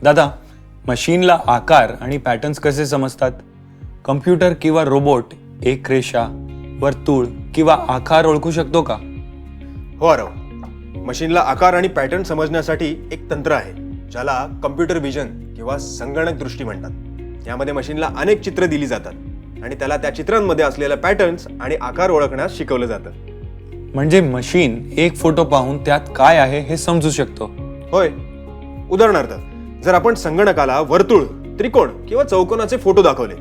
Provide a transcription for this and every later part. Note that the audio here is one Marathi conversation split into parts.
दादा, मशीनला आकार आणि पॅटर्न्स कसे समजतात? कम्प्युटर किंवा रोबोट एक रेषा, वर्तुळ किंवा आकार ओळखू शकतो का? हो आरव, मशीनला आकार आणि पॅटर्न समजण्यासाठी एक तंत्र आहे ज्याला कम्प्युटर विजन किंवा संगणक दृष्टी म्हणतात. यामध्ये मशीनला अनेक चित्र दिली जातात आणि त्याला त्या चित्रांमध्ये असलेल्या पॅटर्न्स आणि आकार ओळखण्यास शिकवलं जातं. म्हणजे मशीन एक फोटो पाहून त्यात काय आहे हे समजू शकतो. होय, उदाहरणार्थ जर आपण संगणकाला वर्तुळ, त्रिकोण किंवा चौकोनाचे फोटो दाखवले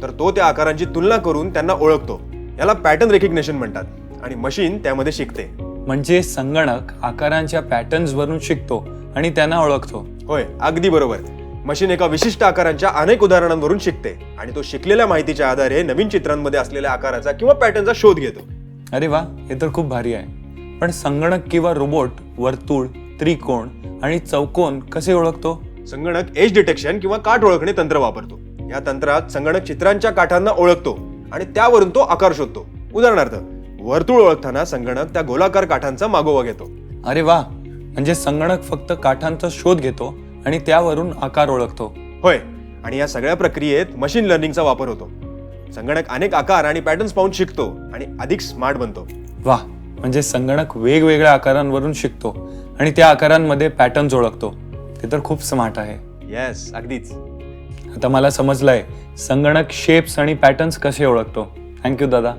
तर तो त्या आकारांची तुलना करून त्यांना ओळखतो. याला पॅटर्न रेकग्निशन म्हणतात आणि मशीन त्यामध्ये शिकते. म्हणजे संगणक आकारांच्या पॅटर्न्स वरून शिकतो आणि त्यांना ओळखतो. होय, अगदी बरोबर. मशीन एका विशिष्ट आकारांच्या अनेक उदाहरणांवरून शिकते आणि तो शिकलेल्या माहितीच्या आधारे नवीन चित्रांमध्ये असलेल्या आकाराचा किंवा पॅटर्नचा शोध घेतो. अरे वा, हे तर खूप भारी आहे. पण संगणक किंवा रोबोट वर्तुळ, त्रिकोण आणि चौकोन कसे ओळखतो? संगणक एज डिटेक्शन किंवा काठ ओळखणे तंत्र वापरतो. या तंत्रात संगणक चित्रांच्या काठांना ओळखतो आणि त्यावरून तो आकार शोधतो. उदाहरणार्थ वर्तुळ ओळखताना संगणक त्या गोलाकार काठांचा मागोवा घेतो. अरे वा, म्हणजे संगणक फक्त काठांचा शोध घेतो आणि त्यावरून आकार ओळखतो. होय, आणि या सगळ्या प्रक्रियेत मशीन लर्निंगचा वापर होतो. संगणक अनेक आकार आणि पॅटर्न्स पाहून शिकतो आणि अधिक स्मार्ट बनतो. वा, म्हणजे संगणक वेगवेगळ्या आकारांवरून शिकतो आणि त्या आकारांमध्ये पॅटर्न्स ओळखतो. ते तर खूप स्मार्ट आहे. येस, अगदीच. आता मला समजलंय संगणक शेप्स आणि पॅटर्न्स कसे ओळखतो. थँक्यू दादा.